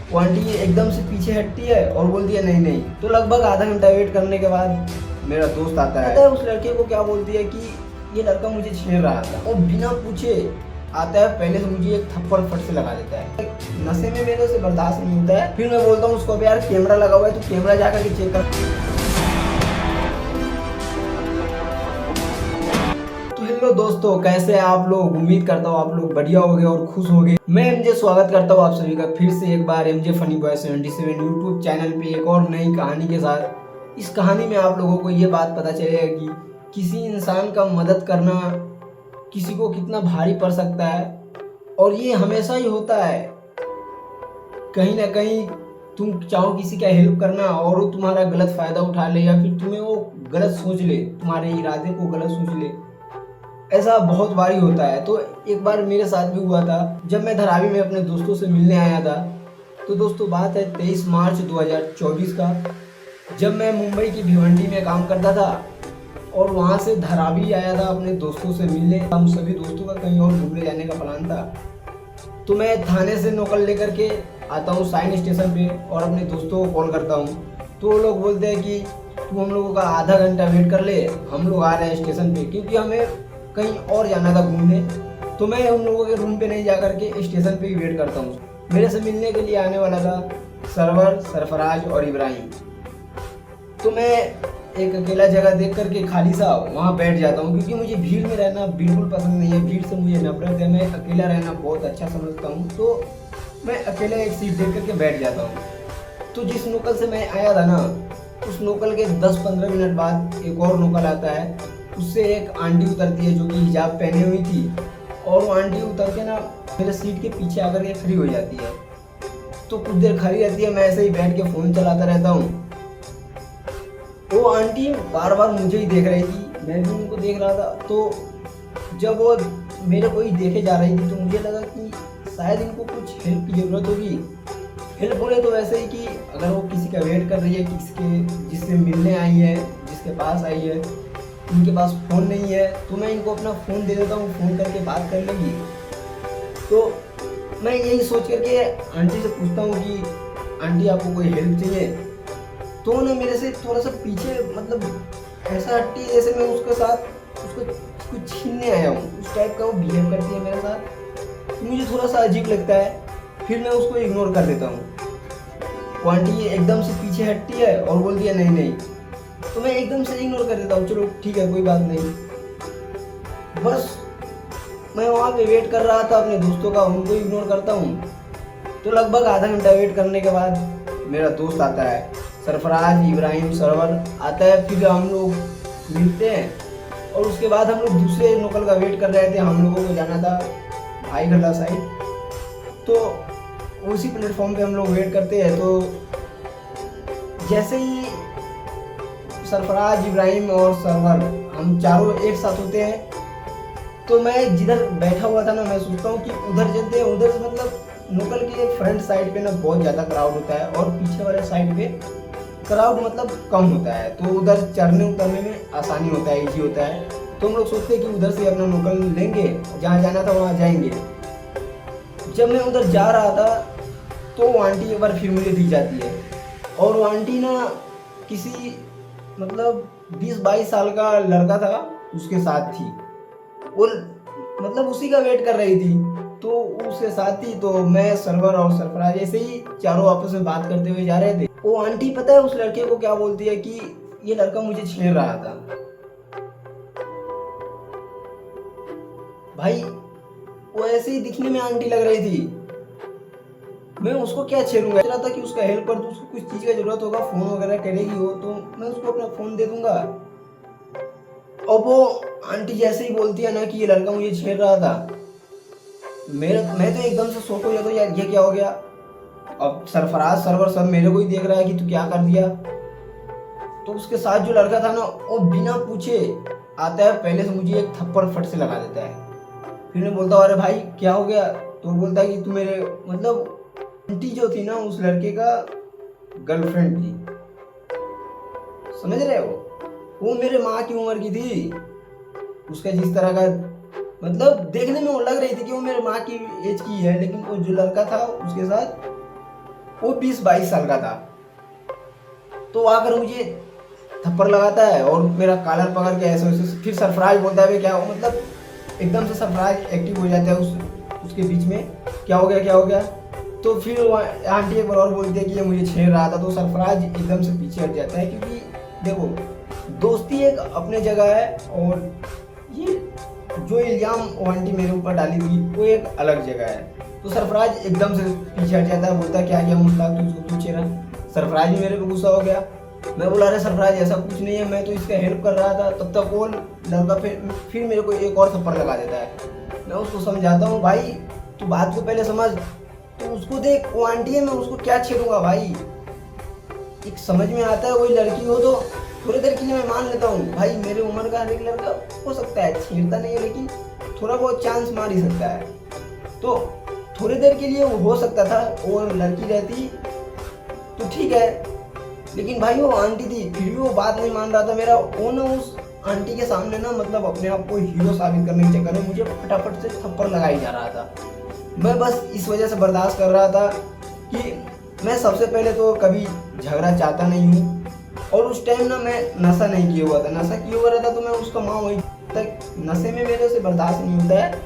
वो आंटी एकदम से पीछे हटती है और बोलती है नहीं नहीं। तो लगभग आधा घंटा वेट करने के बाद मेरा दोस्त आता है। पता है उस लड़के को क्या बोलती है कि ये लड़का मुझे छेड़ रहा था, और बिना पूछे आता है, पहले से मुझे एक थप्पड़ फट से लगा देता है। नशे में मेरे से बर्दाश्त नहीं होता है। फिर मैं बोलता हूँ उसको, अब यार कैमरा लगा हुआ है तो कैमरा जाकर के चेक कर। तो हेलो दोस्तों, कैसे हैं आप लोग? उम्मीद करता हूँ आप लोग बढ़िया होंगे और खुश होंगे। मैं एमजे स्वागत करता हूँ आप सभी का फिर से एक बार MJ funny boy 77 YouTube channel पे एक और नई कहानी के साथ। इस कहानी में आप लोगों को ये बात पता चलेगा कि किसी इंसान का मदद करना किसी को कितना भारी पड़ सकता है, और ये हमेशा ही होता है। कहीं ना कहीं तुम चाहो किसी का हेल्प करना और वो तुम्हारा गलत फायदा उठा ले, या फिर तुम्हें वो गलत सोच ले, तुम्हारे इरादे को गलत सोच ले, ऐसा बहुत बार ही होता है। तो एक बार मेरे साथ भी हुआ था जब मैं धारावी में अपने दोस्तों से मिलने आया था। तो दोस्तों बात है 23 मार्च 2024 का, जब मैं मुंबई की भिवंडी में काम करता था और वहाँ से धारावी आया था अपने दोस्तों से मिलने। हम सभी दोस्तों का कहीं और घूमने जाने का प्लान था। तो मैं थाने से नकल लेकर के आता हूँ साइन स्टेशन पे और अपने दोस्तों को कॉल करता हूँ। तो वो लोग बोलते हैं कि तुम हम लोगों का आधा घंटा वेट कर ले, हम लोग आ रहे हैं स्टेशन पे, क्योंकि हमें कहीं और जाना था घूमने। तो मैं उन लोगों के रूम पे नहीं जा करके स्टेशन पे ही वेट करता हूँ। मेरे से मिलने के लिए आने वाला था सरवर, सरफराज और इब्राहिम। तो मैं एक अकेला जगह देख करके खाली सा वहाँ बैठ जाता हूँ, क्योंकि मुझे भीड़ में रहना बिल्कुल पसंद नहीं है। भीड़ से मुझे नफरत है। मैं अकेला रहना बहुत अच्छा समझता हूँ। तो मैं अकेला एक सीट देख करके बैठ जाता हूँ। तो जिस नोकल से मैं आया था ना, उस नोकल के 10-15 मिनट बाद एक और नोकल आता है। उससे एक आंटी उतरती है जो कि हिजाब पहने हुई थी, और वो आंटी उतर के ना मेरे सीट के पीछे आकर के खड़ी हो जाती है। तो कुछ देर खड़ी रहती है, मैं ऐसे ही बैठ के फ़ोन चलाता रहता हूँ। वो आंटी बार बार मुझे ही देख रही थी, मैं भी उनको देख रहा था। तो जब वो मेरे को ही देखे जा रही थी तो मुझे लगा कि शायद इनको कुछ हेल्प की ज़रूरत होगी। हेल्प बोले तो वैसे ही कि अगर वो किसी का वेट कर रही है, किसके जिससे मिलने आई है, जिसके पास आई है, इनके पास फ़ोन नहीं है, तो मैं इनको अपना फ़ोन दे देता हूँ, फ़ोन करके बात कर लेगी। तो मैं यही सोच करके आंटी से पूछता हूँ कि आंटी आपको कोई हेल्प चाहिए? तो उन्हें मेरे से थोड़ा सा पीछे, मतलब ऐसा हटती है जैसे मैं उसके साथ उसको छीनने आया हूँ। उस टाइप का वो बिहेव करती है मेरे साथ। मुझे थोड़ा सा अजीब लगता है, फिर मैं उसको इग्नोर कर देता हूँ। वो आंटी एकदम से पीछे हटती है और बोलती है नहीं नहीं। तो मैं एकदम से इग्नोर कर देता हूँ, चलो ठीक है कोई बात नहीं। बस मैं वहाँ पे वेट कर रहा था अपने दोस्तों का, उनको इग्नोर करता हूँ। तो लगभग आधा घंटा वेट करने के बाद मेरा दोस्त आता है, सरफराज, इब्राहिम, सरवर आता है। फिर हम लोग मिलते हैं और उसके बाद हम लोग दूसरे नकल का वेट कर रहे थे। हम लोगों को जाना था भाईगला साइड। तो उसी प्लेटफॉर्म पे हम लोग वेट करते हैं। तो जैसे ही सरफराज, इब्राहिम और सरवर हम चारों एक साथ होते हैं, तो मैं जिधर बैठा हुआ था ना, मैं सोचता हूँ कि उधर चलते हैं। उधर से मतलब नोकल के फ्रंट साइड पे ना बहुत ज़्यादा क्राउड होता है, और पीछे वाले साइड पे क्राउड मतलब कम होता है। तो उधर चढ़ने उतरने में आसानी होता है, ईजी होता है। तो हम लोग सोचते हैं कि उधर से अपना नोकल लेंगे, जहाँ जाना था वहाँ जाएंगे। जब मैं उधर जा रहा था तो वो आंटी एक बार फिर मुझे दिख जाती है, और वो आंटी ना किसी मतलब 20-22 साल का लड़का था उसके साथ थी। वो मतलब उसी का वेट कर रही थी, तो उसके साथ थी। तो मैं, सरवर और सरफराज ऐसे ही चारों आपस में बात करते हुए जा रहे थे। वो आंटी पता है उस लड़के को क्या बोलती है कि ये लड़का मुझे छेड़ रहा था। भाई वो ऐसे ही दिखने में आंटी लग रही थी। मैं उसको क्या छेड़ूंगा? सोच रहा था कि उसका हेल्प कर दूं, उसको कुछ चीज़ का जरूरत होगा, फ़ोन वगैरह करेगी वो, तो मैं उसको अपना फ़ोन दे दूंगा। और वो आंटी जैसे ही बोलती है ना कि ये लड़का मुझे छेड़ रहा था, मैं तो एकदम से शॉक हो जाता हूँ, यार ये क्या हो गया। अब सरफराज, सरवर सब मेरे को ही देख रहा है कि तू क्या कर दिया। तो उसके साथ जो लड़का था ना, वो बिना पूछे आता है, पहले से मुझे एक थप्पड़ फट से लगा देता है। फिर मैं बोलता हूँ अरे भाई क्या हो गया? तो बोलता है कि तू मेरे, मतलब आंटी जो थी ना उस लड़के का गर्लफ्रेंड थी, समझ रहे हो? वो मेरे माँ की उम्र की थी। उसका जिस तरह का, मतलब देखने में वो लग रही थी कि वो मेरे माँ की एज की है, लेकिन वो जो लड़का था उसके साथ वो 20-22 साल का था। तो आकर मुझे थप्पड़ लगाता है और मेरा कॉलर पकड़ के ऐसे वैसे, फिर सरफराज बोलता है क्या हो, मतलब एकदम से सरफराज एक्टिव हो जाता है उसके बीच में, क्या हो गया क्या हो गया। तो फिर वो आंटी एक बार और बोलती है कि ये मुझे छेड़ रहा था, तो सरफराज एकदम से पीछे हट जाता है, क्योंकि देखो दोस्ती एक अपने जगह है और ये जो इल्ज़ाम वो आंटी मेरे ऊपर डाली थी वो एक अलग जगह है। तो सरफराज एकदम से पीछे हट जाता है, बोलता है क्या किया मुश्ताक, तू छेड़ा। सरफराज भी मेरे पे गुस्सा हो गया। मैं बोला अरे सरफराज ऐसा कुछ नहीं है, मैं तो इसका हेल्प कर रहा था। तब तक वो लड़का फिर मेरे को एक और थप्पड़ लगा देता है। मैं उसको समझाता हूँ भाई तू बात को पहले समझ, तो उसको देख वो आंटी है, मैं उसको क्या छेड़ूंगा भाई। एक समझ में आता है वही लड़की हो तो थोड़ी देर के लिए मैं मान लेता हूँ भाई, मेरे उम्र का हर एक लड़का हो सकता है छेड़ता नहीं है, लेकिन थोड़ा बहुत चांस मार ही सकता है। तो थोड़ी देर के लिए वो हो सकता था, वो लड़की रहती तो ठीक है, लेकिन भाई वो आंटी थी, फिर भी वो बात नहीं मान रहा था मेरा। वो ना उस आंटी के सामने ना मतलब अपने आप को हीरो साबित करने के चक्कर में मुझे फटाफट से थप्पड़ लगाई जा रहा था। मैं बस इस वजह से बर्दाश्त कर रहा था कि मैं सबसे पहले तो कभी झगड़ा चाहता नहीं हूँ, और उस टाइम ना मैं नशा नहीं किया हुआ था। नशा किया हुआ रहता तो मैं उसका माँ वही तक, नशे में मेरे से बर्दाश्त नहीं होता है।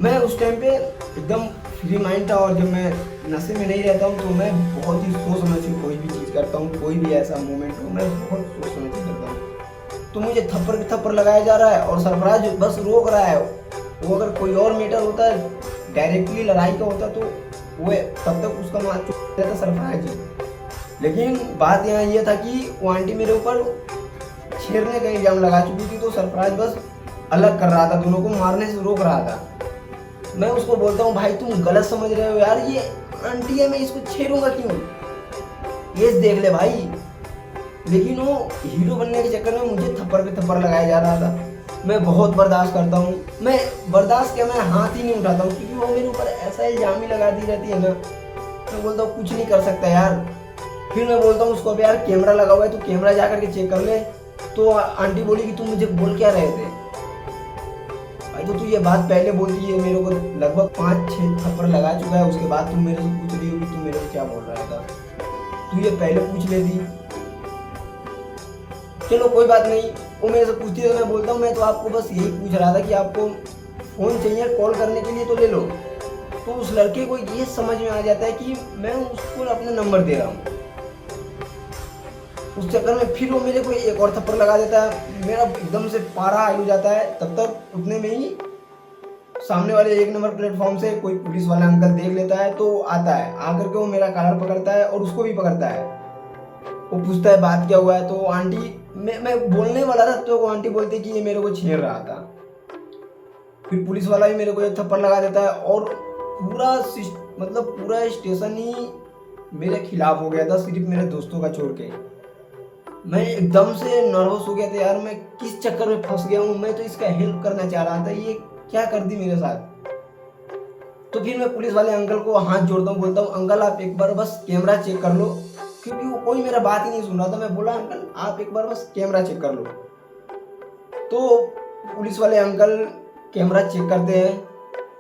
मैं उस टाइम पे एकदम फ्री माइंड था, और जब मैं नशे में नहीं रहता हूँ तो मैं बहुत ही सोच समझ के कोई भी चीज़ करता हूँ। कोई भी ऐसा मोमेंट हो मैं बहुत सोच समझ के करता हूँ। तो मुझे थप्पड़ पे थप्पड़ लगाया जा रहा है और सरफराज बस रोक रहा है। वो अगर कोई और मैटर होता, डायरेक्टली लड़ाई का होता, तो वो तब तक उसका मार चुका था सरफराज। लेकिन बात यहाँ ये था कि वो आंटी मेरे ऊपर छेड़ने का इल्जाम लगा चुकी थी, तो सरफराज बस अलग कर रहा था, दोनों को मारने से रोक रहा था। मैं उसको बोलता हूँ भाई तुम गलत समझ रहे हो यार, ये आंटी है, मैं इसको छेड़ूंगा क्यों, ये देख ले भाई। लेकिन वो हीरो बनने के चक्कर में मुझे थप्पड़ पे थप्पड़ लगाया जा रहा था। मैं बहुत बर्दाश्त करता हूँ, मैं बर्दाश्त क्या, मैं हाथ ही नहीं उठाता हूँ, क्योंकि वो मेरे ऊपर ऐसा इल्जाम ही लगाती रहती है ना। मैं बोलता हूँ कुछ नहीं कर सकता यार। फिर मैं बोलता हूँ उसको अब यार कैमरा लगा हुआ है, तो कैमरा जा करके चेक कर ले। तो आंटी बोली कि तुम मुझे बोल क्या रहे थे भाई, तो तू ये बात पहले बोलती है, मेरे को लगभग 5-6 थप्पड़ लगा चुका है, उसके बाद तुम मेरे से पूछ रही हो कि तुम मेरे को क्या बोल रहा था, तू ये पहले पूछ लेती। चलो कोई बात नहीं, वो मेरे से पूछती है तो मैं बोलता हूँ मैं तो आपको बस यही पूछ रहा था कि आपको फ़ोन चाहिए कॉल करने के लिए तो ले लो। तो उस लड़के को ये समझ में आ जाता है कि मैं उसको अपना नंबर दे रहा हूँ। उस चक्कर में फिर वो मेरे को एक और थप्पड़ लगा देता है, मेरा एकदम से पारा हाई हो जाता है। तब तक उतने में ही सामने वाले 1 नंबर प्लेटफॉर्म से कोई पुलिस वाला अंकल देख लेता है, तो आता है, आकर के वो मेरा कॉलर पकड़ता है और उसको भी पकड़ता है। वो पूछता है बात क्या हुआ है, तो आंटी मैं बोलने वाला था, तो वो आंटी बोलती है कि ये मेरे को छेड़ रहा था। फिर पुलिस वाला भी मेरे को एक थप्पड़ लगा देता है और पूरा स्टेशन ही मेरे खिलाफ हो गया था, सिर्फ मेरे दोस्तों का छोड़ के। मैं एकदम से नर्वस हो गया था यार, मैं किस चक्कर में फंस गया हूँ। मैं तो इसका हेल्प करना चाह रहा था, ये क्या कर दी मेरे साथ। तो फिर मैं पुलिस वाले अंकल को हाथ जोड़ता हूँ, बोलता हूँ अंकल आप एक बार बस कैमरा चेक कर लो, क्योंकि वो कोई मेरा बात ही नहीं सुन रहा था। मैं बोला अंकल आप एक बार बस कैमरा चेक कर लो। तो पुलिस वाले अंकल कैमरा चेक करते हैं,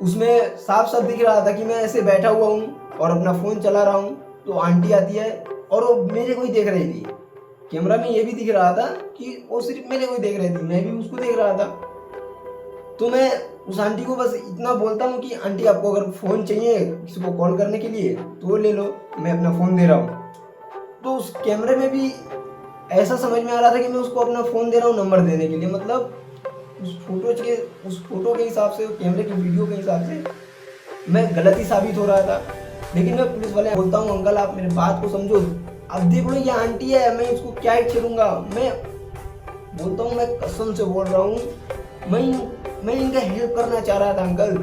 उसमें साफ साफ दिख रहा था कि मैं ऐसे बैठा हुआ हूँ और अपना फ़ोन चला रहा हूँ। तो आंटी आती है और वो मेरे को ही देख रही थी। कैमरा में ये भी दिख रहा था कि वो सिर्फ मेरे को ही देख रही थी, मैं भी उसको देख रहा था। तो मैं उस आंटी को बस इतना बोलता हूँ कि आंटी आपको अगर फ़ोन चाहिए किसी को कॉल करने के लिए तो ले लो, मैं अपना फ़ोन दे रहा हूँ। तो उस कैमरे में भी ऐसा समझ में आ रहा था कि मैं उसको अपना फ़ोन दे रहा हूँ नंबर देने के लिए, मतलब उस फोटो के हिसाब से, कैमरे की वीडियो के हिसाब से मैं गलत ही साबित हो रहा था। लेकिन मैं पुलिस वाले बोलता हूँ अंकल आप मेरे बात को समझो, अब देख लो ये आंटी है, मैं इसको क्या ही छेड़ूंगा। मैं बोलता हूँ मैं कसम से बोल रहा हूँ, मैं इनका हेल्प करना चाह रहा था अंकल।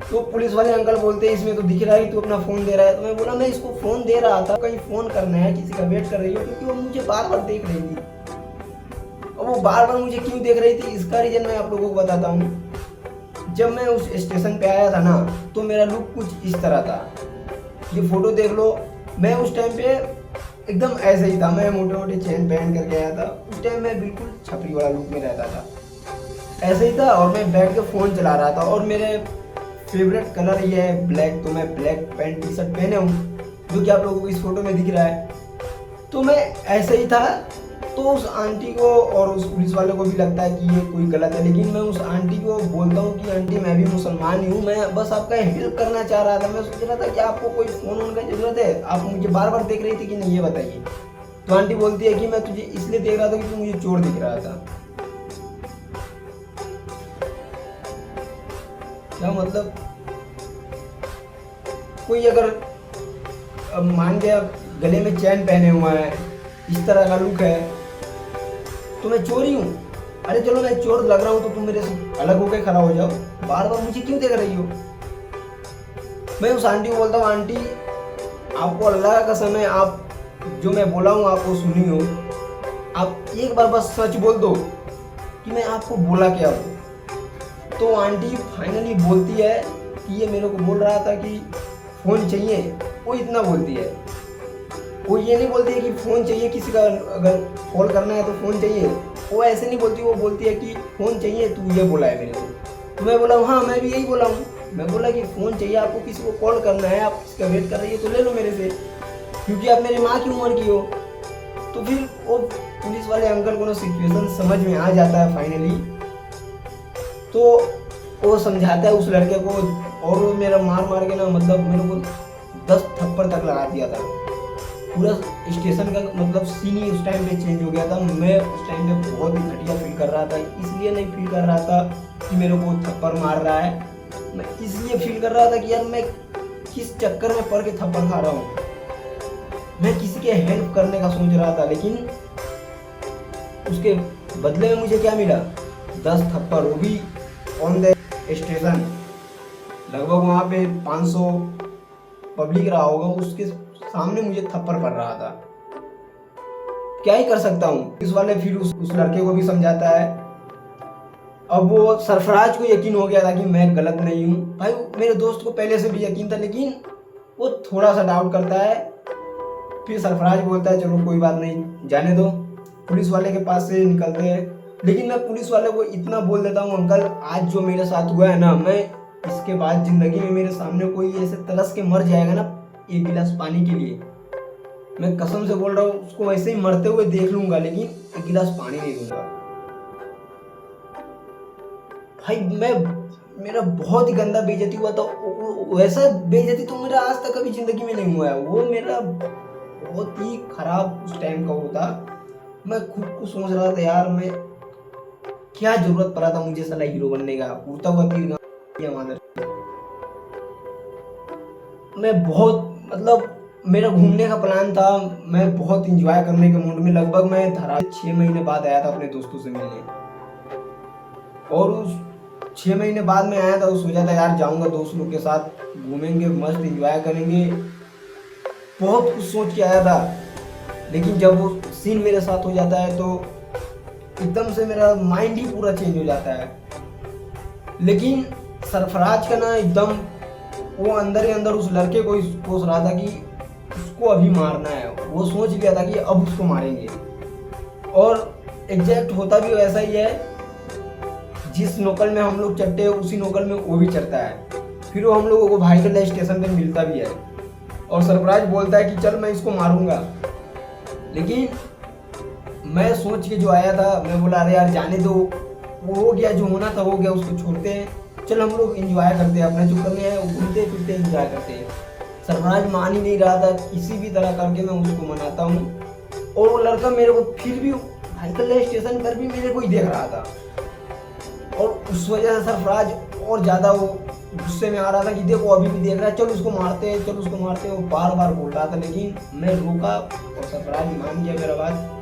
तो पुलिस वाले अंकल बोलते हैं इसमें तो दिख रहा है कि तू अपना फ़ोन दे रहा है। तो मैं बोला मैं इसको फ़ोन दे रहा था, कहीं फ़ोन करना है, किसी का वेट कर रही हो, क्योंकि वो मुझे बार बार देख रही थी। और वो बार बार मुझे क्यों देख रही थी इसका रीज़न मैं आप लोगों को बताता हूँ। जब मैं उस स्टेशन पे आया था ना, तो मेरा लुक कुछ इस तरह था, ये फ़ोटो देख लो। मैं उस टाइम पे एकदम ऐसे ही था, मैं मोटे मोटे चेन पहन करके आया था। उस टाइम मैं बिल्कुल छपरी वाला लुक में रहता था, ऐसे ही था। और मैं बैठ के फ़ोन चला रहा था और मेरे फेवरेट कलर ये है ब्लैक, तो मैं ब्लैक पैंट टी शर्ट पहने हूँ। जो कि आप लोगों को इस फोटो में दिख रहा है। तो मैं ऐसे ही था, तो उस आंटी को और उस पुलिस वाले को भी लगता है कि ये कोई गलत है, लेकिन मैं उस आंटी को बोलता हूँ कि आंटी मैं भी मुसलमान ही हूँ, मैं बस आपका हेल्प करना चाह रहा था। मैं सोच रहा था कि आपको कोई फ़ोन वोन की ज़रूरत है, आप मुझे बार बार देख रही थी कि नहीं, ये बताइए। तो आंटी बोलती है कि मैं तुझे इसलिए देख रहा था कि तू मुझे चोर दिख रहा था। क्या मतलब, कोई अगर मान गया गले में चैन पहने हुआ है, इस तरह का लुक है, तो मैं चोर ही हूँ? अरे चलो मैं चोर लग रहा हूँ तो तुम मेरे से अलग होकर खड़ा हो जाओ, बार बार मुझे क्यों देख रही हो? मैं उस आंटी को बोलता हूँ, आंटी आपको अल्लाह का कसम है, आप जो मैं बोला हूँ आप वो सुनी हो, आप एक बार बस सच बोल दो कि मैं आपको बोला क्या हूँ। तो आंटी फाइनली बोलती है कि ये मेरे को बोल रहा था कि फ़ोन चाहिए, वो इतना बोलती है। वो ये नहीं बोलती है कि फ़ोन चाहिए, किसी का अगर कॉल करना है तो फ़ोन चाहिए, वो ऐसे नहीं बोलती। वो बोलती है कि फ़ोन चाहिए, तू ये बोला है मेरे को। तो मैं बोला हाँ, मैं भी यही बोला हूँ। मैं बोला कि फ़ोन चाहिए, आपको किसी को कॉल करना है, आप किसका वेट कर रही है तो ले लो मेरे से, क्योंकि आप मेरी माँ की उम्र की हो। तो फिर वो पुलिस वाले अंकल को ना सिचुएशन समझ में आ जाता है फाइनली। तो वो समझाता है उस लड़के को, और वो मेरा मार मार के ना मतलब मेरे को 10 थप्पड़ तक लगा दिया था। पूरा स्टेशन का मतलब सीन ही उस टाइम पे चेंज हो गया था। मैं उस टाइम पे बहुत ही घटिया फील कर रहा था। इसलिए नहीं फील कर रहा था कि मेरे को थप्पड़ मार रहा है, मैं इसलिए फील कर रहा था कि यार मैं किस चक्कर में पड़ के थप्पड़ खा रहा हूँ। मैं किसी के हेल्प करने का सोच रहा था, लेकिन उसके बदले में मुझे क्या मिला? 10 थप्पड़, वो भी ऑन द स्टेशन। लगभग वहाँ पे 500 पब्लिक रहा होगा, उसके सामने मुझे थप्पड़ पड़ रहा था। क्या ही कर सकता हूँ। इस वाले फिर उस लड़के को भी समझाता है। अब वो सरफराज को यकीन हो गया था कि मैं गलत नहीं हूँ। भाई मेरे दोस्त को पहले से भी यकीन था, लेकिन वो थोड़ा सा डाउट करता है। फिर सरफराज बोलता है चलो कोई बात नहीं, जाने दो। पुलिस वाले के पास से निकलते हैं, लेकिन मैं पुलिस वाले को इतना बोल देता हूँ, अंकल आज जो मेरे साथ हुआ है ना, मैं इसके बाद ज़िंदगी में मेरे सामने कोई ऐसे तरस के मर जाएगा ना एक गिलास पानी के लिए, मैं कसम से बोल रहा हूँ उसको वैसे ही मरते हुए देख लूंगा, लेकिन एक गिलास पानी नहीं दूंगा। भाई मेरा बहुत ही गंदा बेइज्जती हुआ था। वैसा बेइज्जती तो मेरा आज तक कभी जिंदगी में नहीं हुआ है। वो मेरा बहुत ही खराब उस टाइम का होता। मैं खुद को सोच रहा था यार, मैं क्या जरूरत पड़ा था मुझे साला हीरो बनने का, उड़ता हुआ तीर मादर। मैं बहुत मतलब मेरा घूमने का प्लान था, मैं बहुत इंजॉय करने के मूड में। लगभग मैं धरा 6 महीने बाद आया था अपने दोस्तों से मिलने, और उस 6 महीने बाद में आया था। वो सोचा था यार जाऊंगा दोस्त लोग के साथ, घूमेंगे, मस्त इंजॉय करेंगे, बहुत कुछ सोच के आया था। लेकिन जब वो सीन मेरे साथ हो जाता है तो एकदम से मेरा माइंड ही पूरा चेंज हो जाता है। लेकिन सरफराज का ना एकदम वो अंदर ही अंदर उस लड़के को सोच रहा था कि उसको अभी मारना है। वो सोच लिया था कि अब उसको मारेंगे, और एग्जैक्ट होता भी वैसा ही है। जिस नोकल में हम लोग चढ़ते हैं उसी नोकल में वो भी चढ़ता है। फिर वो हम लोगों को भाईकल्ला स्टेशन पे मिलता भी है, और सरफराज बोलता है कि चल मैं इसको मारूंगा। लेकिन मैं सोच के जो आया था, मैं बोला अरे यार जाने दो, वो हो गया जो होना था हो गया, उसको छोड़ते हैं, चल हम लोग एंजॉय करते हैं, अपना जो करने हैं घूमते फिरते एंजॉय करते हैं। सरफराज मान ही नहीं रहा था, किसी भी तरह करके मैं उसको मनाता हूँ, और वो लड़का मेरे को फिर भी भाईकल्ला स्टेशन पर भी मेरे को ही देख रहा था। और उस वजह से सरफराज और ज़्यादा वो गुस्से में आ रहा था कि देखो अभी भी देख रहा है, चल उसको मारते हैं, चल उसको मारते हैं। वो बार बार बोल रहा था, लेकिन मैं रोका और सरफराज मान गया मेरा बात,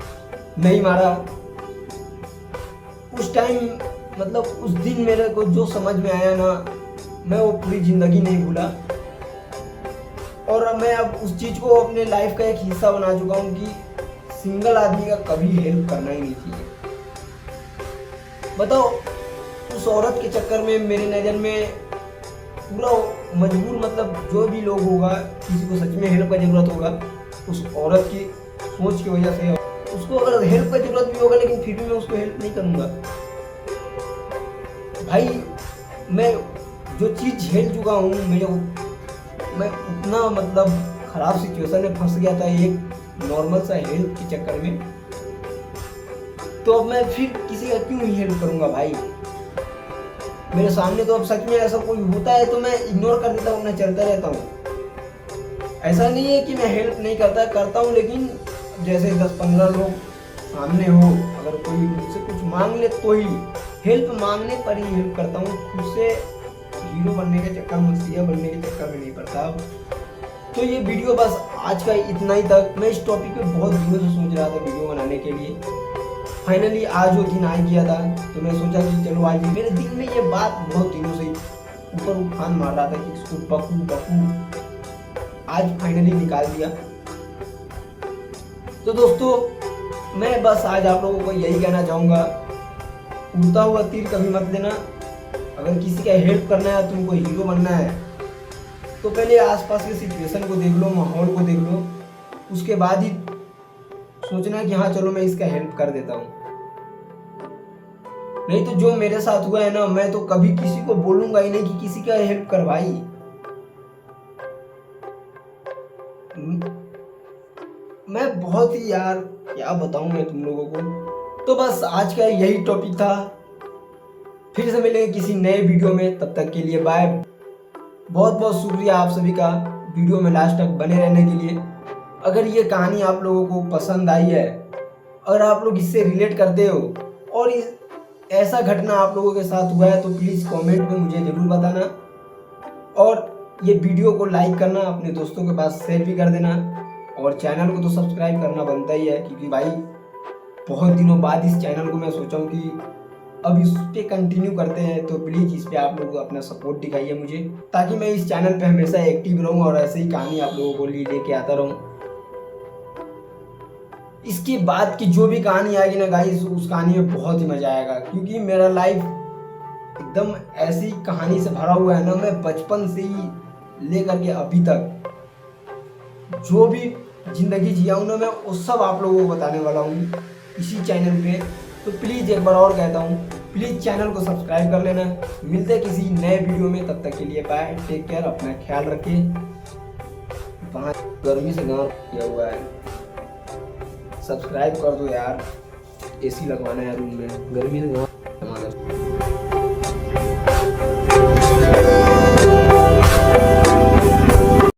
नहीं मारा। उस टाइम मतलब उस दिन मेरे को जो समझ में आया ना, मैं वो पूरी ज़िंदगी नहीं भूला। और मैं अब उस चीज़ को अपने लाइफ का एक हिस्सा बना चुका हूँ कि सिंगल आदमी का कभी हेल्प करना ही नहीं चाहिए। बताओ उस औरत के चक्कर में मेरी नज़र में पूरा मजबूर, मतलब जो भी लोग होगा, किसी को सच में हेल्प का ज़रूरत होगा, उस औरत की सोच की वजह से उसको अगर हेल्प का ज़रूरत भी होगा, लेकिन फिर भी मैं उसको हेल्प नहीं करूँगा। भाई मैं जो चीज़ झेल चुका हूँ, मैं उतना मतलब ख़राब सिचुएशन में फंस गया था एक नॉर्मल सा हेल्प के चक्कर में, तो अब मैं फिर किसी का क्यों नहीं हेल्प करूँगा भाई। मेरे सामने तो अब सच में ऐसा कोई होता है तो मैं इग्नोर कर देता हूँ, मैं चलता रहता हूँ। ऐसा नहीं है कि मैं हेल्प नहीं करता हूँ, लेकिन जैसे 10-15 लोग सामने हो, अगर कोई मुझसे कुछ मांग ले तो ही, हेल्प मांगने पर ही हेल्प करता हूँ। खुद से हीरो बनने के चक्कर में, सीएम बनने के चक्कर में नहीं पड़ता। तो ये वीडियो बस आज का इतना ही तक। मैं इस टॉपिक पे बहुत दिनों से सोच रहा था वीडियो बनाने के लिए, फाइनली आज वो दिन आ गया था। तो मैं सोचा कि चलो आज, मेरे दिल में ये बात बहुत दिनों से ऊपर उफान मार रहा था कि इसको पकू, आज फाइनली निकाल दिया। तो दोस्तों मैं बस आज आप लोगों को यही कहना चाहूँगा, उड़ता हुआ तीर कभी मत लेना। अगर किसी का हेल्प करना है, तुमको हीरो बनना है, तो पहले आसपास के सिचुएशन को देख लो, माहौल को देख लो, उसके बाद ही सोचना कि हाँ चलो मैं इसका हेल्प कर देता हूँ। नहीं तो जो मेरे साथ हुआ है ना, मैं तो कभी किसी को बोलूंगा ही नहीं कि किसी का हेल्प कर भाई। मैं बहुत ही यार क्या बताऊं मैं तुम लोगों को। तो बस आज का यही टॉपिक था। फिर से मिलेंगे किसी नए वीडियो में, तब तक के लिए बाय। बहुत बहुत शुक्रिया आप सभी का वीडियो में लास्ट तक बने रहने के लिए। अगर ये कहानी आप लोगों को पसंद आई है, अगर आप लोग इससे रिलेट करते हो और ऐसा घटना आप लोगों के साथ हुआ है, तो प्लीज़ कमेंट में मुझे ज़रूर बताना। और ये वीडियो को लाइक करना, अपने दोस्तों के पास शेयर भी कर देना, और चैनल को तो सब्सक्राइब करना बनता ही है, क्योंकि भाई बहुत दिनों बाद इस चैनल को मैं सोचा हूँ कि अब इस पे कंटिन्यू करते हैं। तो प्लीज़ इस पे आप लोग अपना सपोर्ट दिखाइए मुझे, ताकि मैं इस चैनल पे हमेशा एक्टिव रहूँ और ऐसे ही कहानी आप लोगों को लेके आता रहूँ। इसके बाद की जो भी कहानी आएगी ना गाइस, उस कहानी में बहुत ही मजा आएगा, क्योंकि मेरा लाइफ एकदम ऐसी कहानी से भरा हुआ है ना। मैं बचपन से ही लेकर के अभी तक जो भी जिंदगी जिया हूँ ना, मैं वो सब आप लोगों को बताने वाला हूँ इसी चैनल पे। तो प्लीज़ एक बार और कहता हूँ, प्लीज़ चैनल को सब्सक्राइब कर लेना। मिलते हैं किसी नए वीडियो में, तब तक के लिए बाय, टेक केयर, अपना ख्याल रखिए। गर्मी से गाँव किया हुआ है, सब्सक्राइब कर दो यार, एसी लगवाना है रूम में, गर्मी से